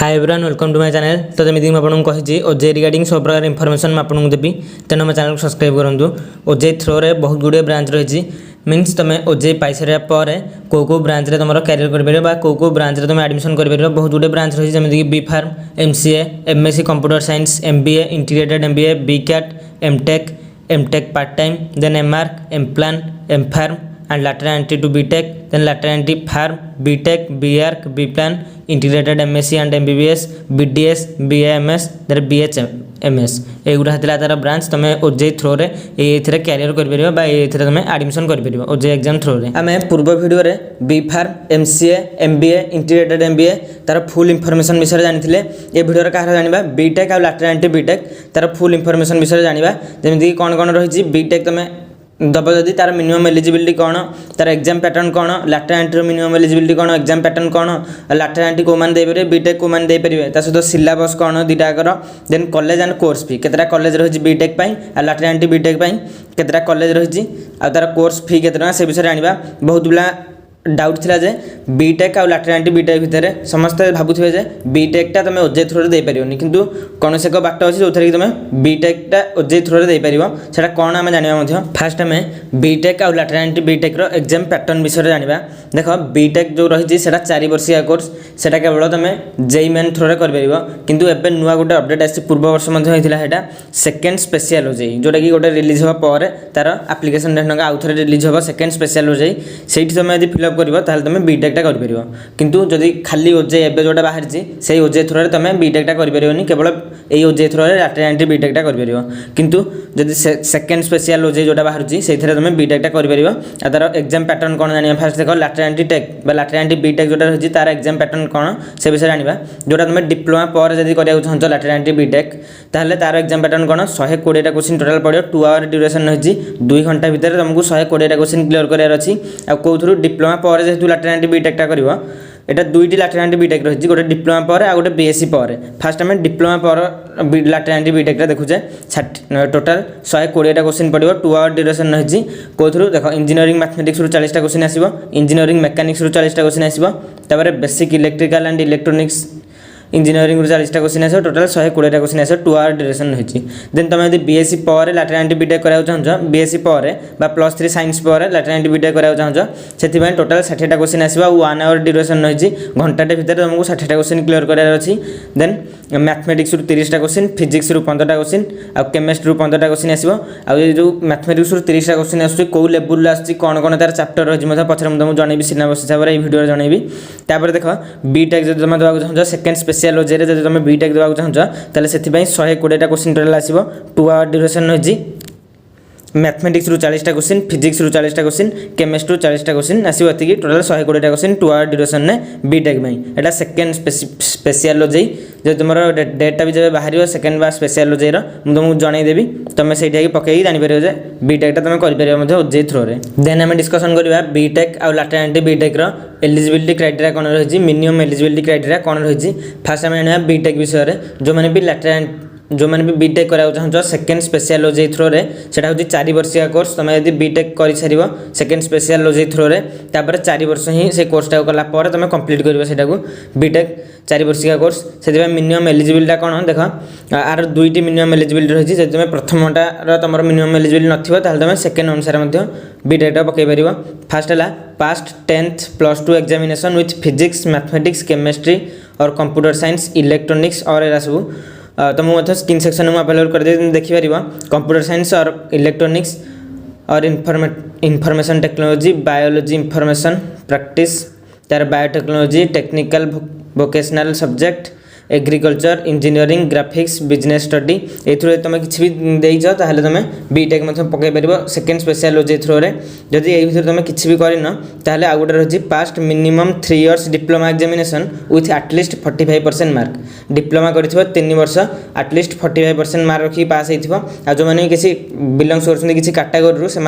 Hi everyone welcome to my channel. तो जमी आपको कही ओजे रिगार्डिंग सब प्रकार इनफॉरमेशन आपको देवी तेणु आम चैनल को सब्सक्राइब करूँ। ओजे थ्रो रे बहुत गुड़े ब्रांच रही मीन्स तुम ओजे पाई सारा पर कौ ब्रांच रे तुम कैरियर कर कौ ब्रांच रे तुम एडमिशन कर बहुत गुड़े ब्रांच रही जमीक B pharm, MCA, MSc computer science, MBA, integrated MBA, बीकैट, M Tech, M Tech part time, then M Arch, M Plan, M Pharm and lateral entry to BTech, then lateral entry farm, BTech, BARC, BPlan, integrated MSc and MBBS, BDS, BAMS, then BHMS एगुड़ा होता तार branch तुम ओजे through रे ये career कर तुम admission कर ओजे एग्जाम थ्रो रे। आम पूर्व वीडियो रे B pharm, MCA, MBA, integrated MBA तार फुल इनफॉरमेशन विषय जानी ए वीडियो कह जाना बीटेक और लाटेराल एंट्री बीटेक तार फुल इनफॉरमेशन विषय जाना जमीक कौन कौन रही बीटेक तुम दब जदि तार मिनिमम एलिजिबिलिटी कौन, तार एग्जाम पैटर्न कौन, लाटेराल एंट्री मिनिमम एलिजिबिलिटी कौन, एग्जाम पैटर्न कौन, लाटेराल एंट्री को मैंने देपारे, बीटेक को मैंने देपारे, सहित सिलेबस कौन दुईटाकर, then college and course fee केतटा कॉलेज रही बीटेक और लाटेराल एंट्री बीटेक केतटा कॉलेज रही तार कोर्स फी केतना से विषय जाना। बहुत पिला डाउट थिला जे बीटेक और लाटेराल एंट्री बीटेक भितर समस्ते भावुथे जे बीटेकटा तुम ओजे थ्रो दे पारिबनी किंतु कौन से एक बाट अच्छी जो थी तुम बीटेकटा ओजे थ्रो दे पारिबो सेटा कौन आम जाना। फास्ट आम बीटेक और लाटेराल एंट्री बीटेक्र एग्जाम पैटर्न विषय जाना। देख बीटेक जो रही 4 वर्षिया कोर्स सेटा केवल तुम जेई मेन थ्रो कर किंतु एबे नुआ गोटे अपडेट आसी पूर्व वर्ष होता सेकेंड स्पेशल ओजेई जोटा कि गोटे रिलीज होगा पर तार एप्लिकेशन डेट आउ थे रिलीज हो सेकेंड स्पेशल ओजेई से तुम यदि फिलअप कर तुम बीटेकटा कर किंतु जदि खाली ओजे एबे जोटा बाहर से ओजे थ्रो तुम बीटेकटा कर केवल यही ओजे थ्रो लाटेराल एंट्री बीटेकटा कर किंतु जदि सेकेंड स्पेशल ओजे जोटा बाहर से तुम बीटेकटा कर तार एग्जाम पैटर्न कौन जाना। फास्ट देख लाटेराल एंट्री टेक लाटेराल एंट्री बीटेक जोटा रही तार एग्जाम पैटर्न कौन से विषय जाना। जोटा तुम डिप्लोमा पर जब कराया चाहो लाटेराल एंट्री बीटेक ताहले तार एग्जाम पैटर्न कौन 120टा क्वेश्चन टोटाल पड़ो 2 आवर ड्यूरेशन रही 2 घंटा भितर तुमको 120टा क्वेश्चन क्लियर करार अच्छी आउथु डिप्लोमा पर जेहतु लाटेराल एंट्री बीटेकटा कर एटा दुईटी लाटेराल एंट्री बीटेक रही गोटे डिप्लोमा पर आ गोटे बीएससी पर। फास्ट आम डिप्लोमा पर लाटेराल एंट्री बीटेक देखुचे टोटाल 120टा क्वेश्चन पड़ो 2 आवर ड्यूरेशन रही कौन देख इंजीनियरिंग मैथमेटिक्स 40टा क्वेश्चन आसो, इंजीनियरिंग मेकानिक्स 40टा क्वेश्चन आसो, basic electrical and electronics engineering 40टा क्वेश्चन आसो, टोटाल 120टा क्वेश्चन आसो 2 आवर ड्यूरेशन रही। देन तुम यदि बीएससी पर लाटेराल एंट्री बीटेक कराया चाहो बीएससी पर +3 साइंस पर लाटेराल एंट्री बीटेक कराया चाहो से टोटाल 60टा क्वेश्चन आसो 1 आवर ड्यूरेशन रही घंटाटे भितर तुमको 60टा क्वेश्चन क्लियर करार अच्छी। देन मैथमेटिक्स 30टा क्वेश्चन, फिजिक्स 15टा क्वेश्चन आ केमिस्ट्री 15टा क्वेश्चन आसो जो मैथमेटिक्स 30टा क्वेश्चन आस कौ लेवल आसी कौन कौन तार चैप्टर रही पचर मुझे जनइबी सिलेबस हिसाब से भिडियो जनइबी। तापर देख बीटेक जब तुम देवाक चाहो सेकेंड स्पेशल ओजे जब तुम बीटेक देवाक चाहो से 120टा क्वेश्चन टोटाल आसो 2 आवर ड्यूरेशन रही मैथमेटिक्स 40टा क्वेश्चन, फिजिक्स 40टा क्वेश्चन, केमिस्ट्री 40टा क्वेश्चन आसो ये टोटाल 120टा क्वेश्चन 2 आवर ड्यूरेशन में बीटेक में एटा सेकेंड स्पेशल ओजे जो तुम डेटा भी जब बाहर सेकेंड बा स्पेशल ओजे मुझे तुमको जनईदेवी तुम से पकई जापर जे बीटेकटा तुम कर ओजे थ्रो रे। देन आम डिस्कसन करवा बीटेक और लाटेराल एंट्री बीटेक्र एलिजिबिलिटी क्राइटेरिया कौन रही मिनिमम एलिजिबिलिटी क्राइटेरिया कौन रही। फास्ट आम जाना बीटेक विषय जो मैंने भी लाटेराल जो मैंने भी बीटेक कराया चाहो सेकेंड स्पेशल ओजे थ्रो रे सेटा होची 4 वर्षिया कोर्स तुम यदि बीटेक कर सारिबो सेकेंड स्पेशल ओजे थ्रो रे तापर 4 वर्ष ही से कोर्सटा कला पर तुम कंप्लीट करिवो सेटा को बीटेक 4 वर्षिया कोर्स से मिनिमम एलिजिबिलिटी कौन देख आर 2टी मिनिमम एलिजिबिलिटी रही जब तुम प्रथमटा तुम मिनिमम एलिजिबिलिटी नथिबो ताहले तुम सेकेंड अनुसार मध्य बीटेकटा पकई परिबो। फास्ट है passed 10th +2 examination with physics, mathematics, chemistry और कंप्यूटर साइंस, इलेक्ट्रोनिक्स और एरा सब तुमको स्क्रीन सेक्शन में अवेलेबल कर देखिपर कंप्यूटर साइंस और इलेक्ट्रोनिक्स और information technology, biology information practice तार biotechnology, technical vocational subject, agriculture, engineering, graphics, business study ए तुम किसी भी देच तुम बीटेक पकई पार सेकेंड स्पेशल ओजे थ्रो रे। जदि ये तुम किसी भी करन ताहले आ गोटे रही past minimum 3 years diploma examination with at least 45% mark diploma कर 3 वर्ष एटलिस्ट 45% मार्क रखी पास हो जो मैंने किसी बिलंग्स कर किसी कैटेगोरी से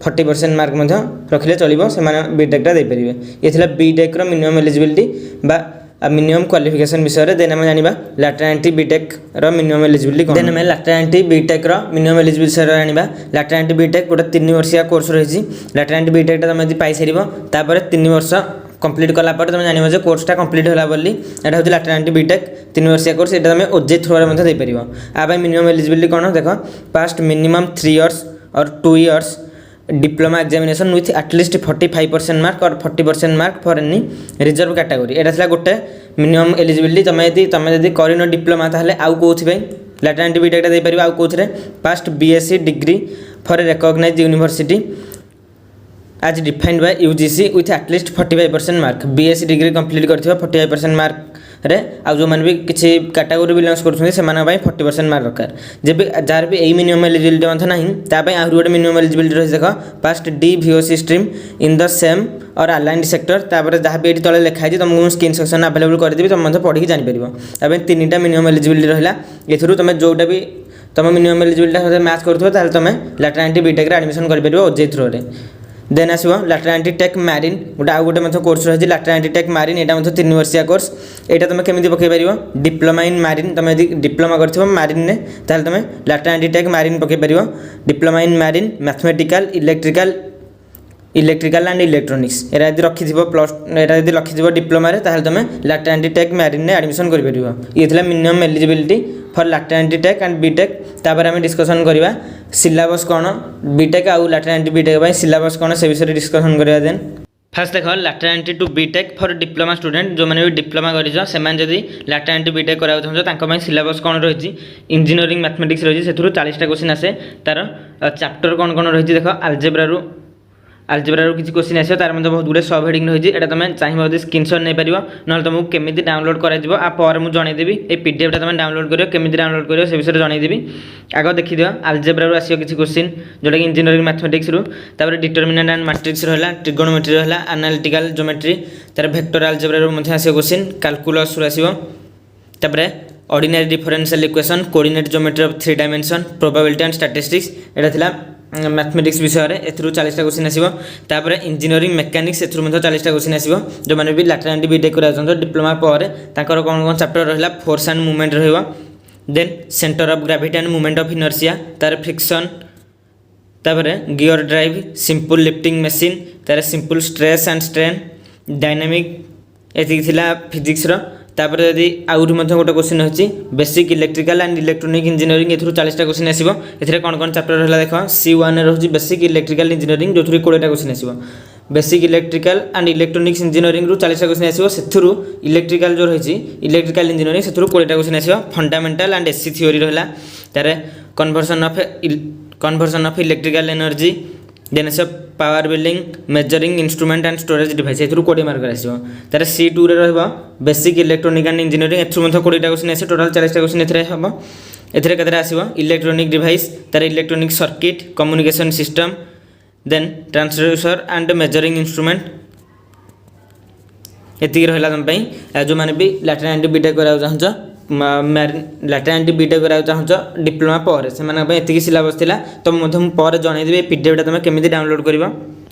40% मार्क रखिले चलो से बीटेकटा दे पारे। ये बीटेक्र मिनिमम एलिजिबिलिटी बा मिनिमम क्वालिफिकेशन विषय। देन आम जाना lateral entry B Tech minimum eligibility. Then आम lateral entry B Tech minimum eligibility जाना। लाटेराल एंट्री बीटेक गोटे 3 वर्षिया कोर्स रही लाटेराल एंट्री बीटेकटा तुम यदि पाई सार 3 वर्ष कंप्लीट कला पर तुम जानिबो जे कोर्सटा कंप्लीट होला बोली एटा होची लैटेरांट बीटेक 3 वर्षिया कोर्स एटा तुम ओजे थ्रू रे मध्ये दे परिबो आ भाई मिनिमम एलिजिबिलिटी कोन देखो पास्ट मिनिमम 3 इयर्स और 2 years diploma examination with at least 45% mark और 40% mark for any reserve category एटा थला गोटे मिनिमम एलिजिबिलिटी तुम यदि करिनो डिप्लोमा ताहले आउ कोथि भाई लैटेरांट बीटेक दे परिबो आउ कोथरे passed BSc degree for recognised university as defined by UGC with at least 45% mark BSc degree complete करथिबा 45% मार्क रे आ जो मान भी किछि कैटेगरी बिलोंग्स करछुनी से माने भाई 40% मार्क दरकार जेबे जार भी एई मिनिमम एलिजिबिलिटी मंथ नाही ता पय आहुर गोटे मिनिमम एलिजिबिलिटी रहि देखो past D VOC stream in the same और अलाइंड सेक्टर तापर जहा भी एटी तळे लिखा है तुमको स्क्रीन सेक्शन अवेलेबल कर देबी तुम मंथ पढी जानि परिबो ताबे तीनटा मिनिमम एलिजिबिलिटी रहला एथुरु तुम जोटा भी तुम मिनिमम एलिजिबिलिटी मैच करथबो ताले तुम लैटेरांट बीटेक रे एडमिशन कर परिबो ओजे थ्रू रे देन आसो लैटेरांट टेक मैरिन गोटे आउ गोटे मतलब कोर्स रही लैटेरांट टेक मैरिन एटा मतलब 3 वर्षिया कोर्स एटा तुम केमिति पके परिबो डिप्लोमा इन मैरिन तुम यदि डिप्लोमा करथिबो मैरिन ने ताले तुम लैटेरांट टेक मैरिन पके परिबो डिप्लोमा इन मैरिन मैथमेटिकल इलेक्ट्रिकल एंड इलेक्ट्रॉनिक्स एरा यदि रखिथिबो प्लस एरा यदि रखिथिबो डिप्लोमा रे ताले तुम लैटेरांट टेक मैरिन ने एडमिशन कर परिबो ये थिला minimum eligibility for lateral entry tech and B Tech तापर हम डिस्कशन करबा सिलेबस कोन बीटेक आउ लैटेरांट बीटेक भाई सिलेबस कोन से विषय डिस्कशन करबा देन फर्स्ट देखो lateral entry to B Tech for diploma student जो माने भी डिप्लोमा करिजो से माने जदी लैटेरांट बीटेक कराउ छन तांको भाई सिलेबस कोन रहिछि इंजीनियरिंग मैथमेटिक्स रहिछि सेथुरु 40 टा क्वेश्चन आसे तार चैप्टर कोन रहिछि देखो अलजेब्रा रो किछि क्वेश्चन आसे तार मध्ये बहुत गुडे सब हेडिंग रहिछि एटा तमे चाहिबो जदी स्क्रीनशॉट नै परिबो नल तुमको केमिति डाउनलोड करा दिबो आ पर मु जणै देबी ए पीडीएफ टा तमे डाउनलोड करियो केमिति डाउनलोड करियो से विषय जणै देबी आगो देखि दियो अलजेब्रा रो आसियो किछि क्वेश्चन जोटा कि इंजीनियरिंग मैथमेटिक्स रो तापर डिटरमिनेंट एंड मैट्रिक्स रहला ट्रिगोनोमेट्री रहला एनालिटिकल ज्योमेट्री तार वेक्टर अलजेब्रा रो मध्ये आसियो क्वेश्चन कैलकुलस रो आसियो तापर ordinary differential equation coordinate geometry of 3 dimension probability and statistics एटा थिला मैथमेटिक्स विषय रे एथरु 40 टा क्वेश्चन आसीबो तापर इंजीनियरिंग मैकेनिक्स एथरु मध्ये 40 टा क्वेश्चन आसीबो जो माने भी लैटेरांट बीटेक करा छन डिप्लोमा पर ताकर कोन चैप्टर रहला फोर्स एंड मूवमेंट रहइबो then centre of gravity and movement of inertia तार फ्रिक्शन तापर gear drive simple lifting machine तार simple stress and strain dynamic एथि थिला फिजिक्स रो तापर यदि आउट मध्ये गोटे क्वेश्चन अछि basic electrical and electronic engineering एथरु 40 टा क्वेश्चन आसीबो एथरे कोन चैप्टर रहला देखो C1 रे रहछि बेसिक इलेक्ट्रिकल इंजीनियरिंग जोथुरी 20 टा क्वेश्चन आसीबो basic electrical and electronics engineering रु 40 टा क्वेश्चन आसीबो सेथुरु इलेक्ट्रिकल जो रहिछि इलेक्ट्रिकल इंजीनियरिंग सेथुरु 20 टा क्वेश्चन आसीबो फंडामेंटल एंड एसी थ्योरी रहला तारे conversion of electrical energy then सब power building measuring instrument and storage device एथरु 20 मार्क आसीबो तारे C2 रे रहबो बेसिक इलेक्ट्रॉनिक एंड इंजीनियरिंग एथरु मध्ये 20 टा क्वेश्चन आसे टोटल 40 टा क्वेश्चन एथरे हबो एथरे कतरे आसीबो इलेक्ट्रॉनिक डिवाइस तारे electronic circuit communication system then transducer and measuring instrument एति रहला तम पई जो माने भी लैटेरांट बीटेक कराउ चाहन्छ लैटेरांट बीटेक कराउ चाहन्छ डिप्लोमा पर से माने एति सिलेबस थिला तो मधम पर जणै देबे पीडीएफ टा तमे केमिति डाउनलोड करबा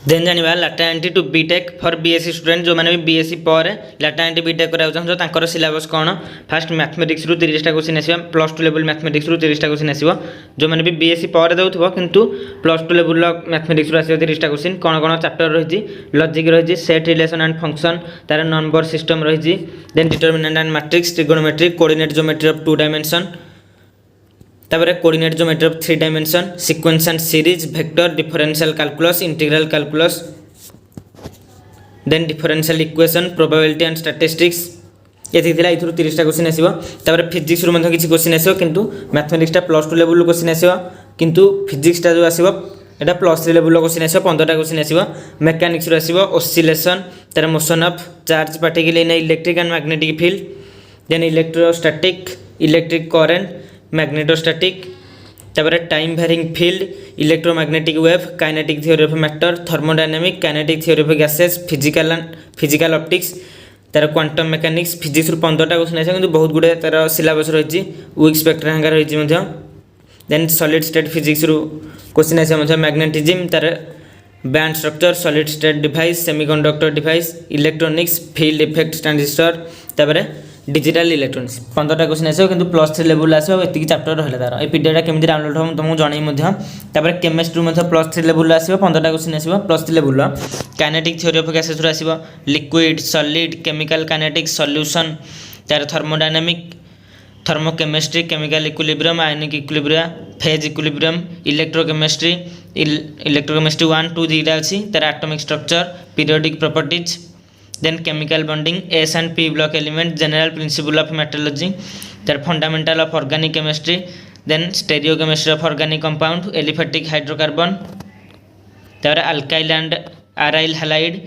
देन जानिबा lateral entry to B Tech for BSc student जो माने बीएससी पर लैटेरांट बीटेक कराउ चाहन्छ तांकर सिलेबस कोन फर्स्ट मैथमेटिक्स रु 30 टा क्वेश्चन आसीबा प्लस 2 लेवल मैथमेटिक्स रु 30 टा क्वेश्चन आसीबा जो माने भी बीएससी पर दउथबो किंतु प्लस 2 लेवल मैथमेटिक्स रु आसीबा 30 टा क्वेश्चन कोन चैप्टर रहिछि लॉजिक रहिछि सेट रिलेशन एंड फंक्शन तार नंबर सिस्टम रहिछि then determinant and matrix trigonometry coordinate geometry of 2 dimension तापर coordinate geometry of 3 dimension sequence and series vector differential calculus integral calculus then differential equation probability and statistics एथि थिला इथुरु 30 टा question आसीबो तापर physics रु मध्ये किछि question आसीबो किंतु मैथमेटिक्स टा प्लस 2 लेवल क्वेश्चन आसीबो किंतु फिजिक्स टा जो आसीबो एटा प्लस 3 लेवल क्वेश्चन आसीबो 15 टा क्वेश्चन आसीबो मैकेनिक्स रु आसीबो ऑसिलेशन तार motion of charge particle in electric and magnetic field then electrostatic electric current magnetostatic तापर time varying field electromagnetic wave kinetic theory of matter thermodynamic kinetic theory of gases physical optics तार quantum mechanics physics रु 15 टा question आसे किंतु बहुत गुडे तार syllabus रहिछि वीक स्पेक्ट्रम हंगा रहिछि मध्ये देन सॉलिड स्टेट फिजिक्स रु क्वेश्चन आसे मध्ये मैग्नेटिज्म तार band structure solid state device semiconductor device electronics field effect transistor तापर डिजिटल इलेक्ट्रोनिक्स 15टा क्वेश्चन आसो कि +3 लेवल आसो एति चैप्टर रहला तार ए पीडीएफ केमि डाउनलोड हम तुमको जणै मध्य तापर केमिस्ट्री मध्य +3 लेवल आसो 15टा क्वेश्चन आसो +3 level kinetic theory of gases रो आसो liquid solid chemical kinetics solution तार thermodynamic thermochemistry chemical equilibrium ionic equilibrium phase equilibrium electrochemistry 1 2 3 अछि तार atomic structure periodic properties then chemical bonding S and P block element general principle of metallurgy then fundamental of organic chemistry then stereochemistry of organic compound aliphatic hydrocarbon then alkyl and aryl halide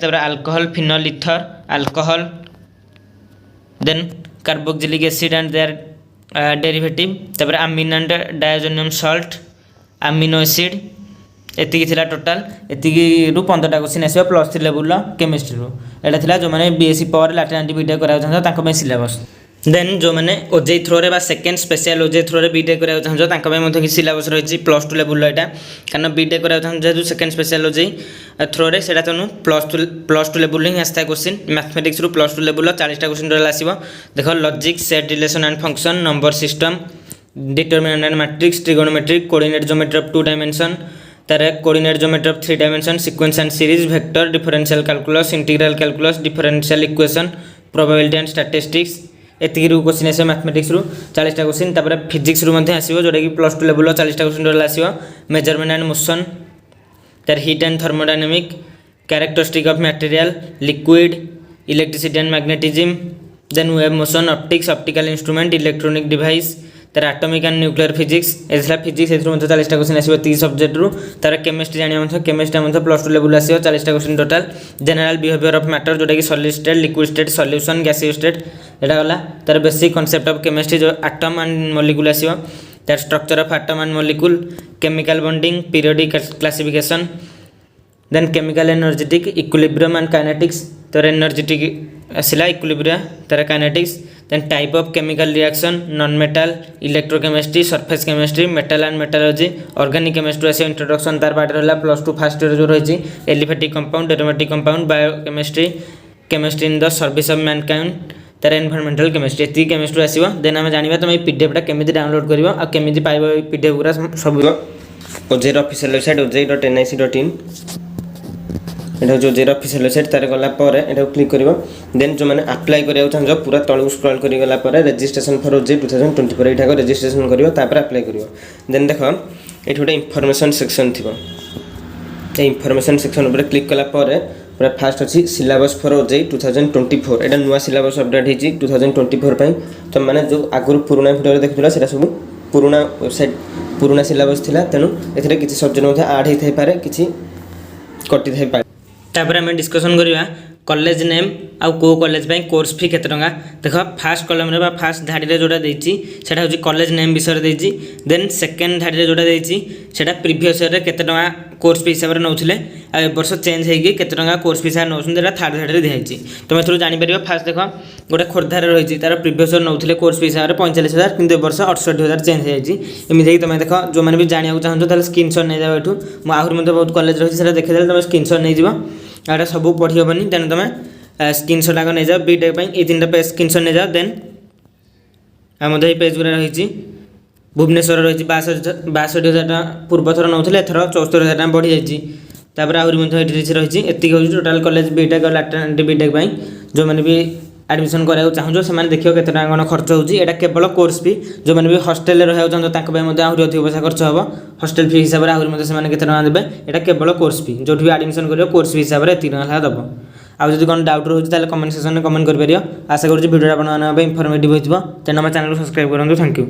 then alcohol phenol ether alcohol then carboxylic acid and their derivative then amine and diazonium salt amino acid एतिकी थिला total एतिकी रु 15टा question आसीबा +3 level chemistry रु एटा थिला जो माने BSc power लैटेरेंट BTech करा चाहता तांको में सिलेबस देन जो माने ओजे थ्रो रे बा सेकंड स्पेशल ओजे थ्रो रे बीटेक करा चाहता तांको में मध्ये कि सिलेबस रहिछि +2 लेवल एटा कारण बीटेक करा चाहता जो सेकंड स्पेशल ओजे थ्रो रे सेटा तनु +2 लेवल ही आस्ता क्वेश्चन मैथमेटिक्स रु +2 लेवल 40टा क्वेश्चन रहला आसीबो देखो logic set relation and function number system determinant and matrix trigonometric coordinate geometry of 2 dimension तार coordinate geometry of 3 dimension sequence and series vector differential calculus integral calculus differential equation probability and statistics एतिकी रु question आसे mathematics रु 40टा question तापर physics रु मध्ये आसीबो जोटा कि +2 लेवल 40टा क्वेश्चन रहला आसीबो मेजरमेंट एंड मोशन तार heat and thermodynamic characteristic of material liquid electricity and magnetism then wave motion optics optical instrument electronic device तार एटॉमिक एंड न्यूक्लियर फिजिक्स एथला फिजिक्स एथरो 40टा क्वेश्चन आसीबो 30 सब्जेक्ट रु तार केमिस्ट्री जानिया मध्ये केमिस्ट्री मध्ये +2 लेवल आसीबो 40टा question total general behaviour of matter जोटा कि solid state liquid state solution gaseous state एटा वाला तार बेसिक कांसेप्ट ऑफ केमिस्ट्री जो एटम एंड मॉलिक्यूल आसीबो तार structure of atom and molecule chemical bonding periodic classification then chemical energetic equilibrium and kinetics तार energetic आसिला इक्विलिब्रियम तार kinetics then type of chemical reaction non metal electrochemistry surface chemistry metal and metallurgy organic chemistry as introduction तार part रहला +2 first year जो रहिछि aliphatic compound aromatic compound biochemistry chemistry in the service of mankind तार environmental chemistry एती chemistry आसीबो then हम जानिबा तुम ए PDF टा केमिति डाउनलोड करबो आ केमिति पाइबो ए पीडीएफ पूरा सब ओजेर ऑफिशियल वेबसाइट oj.nic.in एटा जो जेर ऑफिशियल वेबसाइट तारे गला पर एटा क्लिक करिवो देन जो माने अप्लाई करियो चाहजो पूरा तळु स्क्रॉल करि गला पर रजिस्ट्रेशन फॉर ओजे 2024 एटा को रजिस्ट्रेशन करियो तापर अप्लाई करियो देन देखो एठी गोटे इंफॉर्मेशन सेक्शन थिबो ए इंफॉर्मेशन सेक्शन ऊपर क्लिक कला पर पूरा फास्ट अछि सिलेबस फॉर ओजे 2024 एटा नुवा सिलेबस अपडेट हिची 2024 पई तो माने जो आगुर पुराना वीडियो देखितला सेटा सब पुराना वेबसाइट पुराना सिलेबस थिला तनु एथिरे किछि सब्जेक्ट मध्ये ऐड हि थाइ पारे किछि कटि थाइ पारे तापर हमें डिस्कशन करिया कॉलेज नेम आउ को कॉलेज पई कोर्स फी केते टंगा देखो फर्स्ट कॉलम रे बा फर्स्ट धाडी रे जोडा देछि सेटा होची कॉलेज नेम विषय रे देछि देन सेकंड धाडी रे जोडा देछि सेटा प्रीवियस ईयर रे केते टंगा कोर्स फी हिसाब रे नउथिले आ ए वर्ष चेंज हेगी केते टंगा कोर्स फी हिसाब नउछन देला थर्ड धाडी रे देछि तुम थ्रू जानि परियो फर्स्ट देखो गोटे खोरधा रे रहिछि तार प्रीवियस ईयर नउथिले कोर्स फी हिसाब रे 45000 किंतु ए वर्ष 68000 चेंज हे जाछि एमि देखि तुम देखो जो माने भी जानिया चाहछो ताले स्क्रीनशॉट नै जाव एठू म आहुर मध्ये बहुत कॉलेज रहिछि सेटा देखि देले तुम स्क्रीनशॉट नै जिवो आटा सब पढि होबनी तेन तुम स्क्रीनशॉट आग नै जाओ बीटेक पई ए तीनटा पेज स्क्रीनशॉट नै जाओ देन हम दे पेज गुरा रहिछि भुवनेश्वर रहिछि 62000 पूर्व थर नउथिले एथर 74000 बढ़ी जाइछि तापर आहुर मध्ये एठी रहिछि एति होछि टोटल कॉलेज बीटेक लैटेरेंट बीटेक पई जो माने भी एडमिशन करा चाहूँ से देखियो केते टाका कोन खर्च होउछि एटा केवल कोर्स फी जो माने भी हॉस्टल रे रहउ चाहू ताक पे मध्ये आहुर अधिक पैसा खर्च होबो हॉस्टल फी हिसाब रे आहुर मध्ये से माने केते टाका देबे एटा केवल कोर्स फी जोठी भी एडमिशन करियो कोर्स फी हिसाब रे 3 लाख दबो आ जदि कोन डाउट रहउछि ताले कमेंट सेक्शन में कमेंट कर परियो आशा करू वीडियो आपन माने इन्फॉर्मेटिव होइथिबो तेन हम चैनल को सब्सक्राइब करंतु थैंक यू।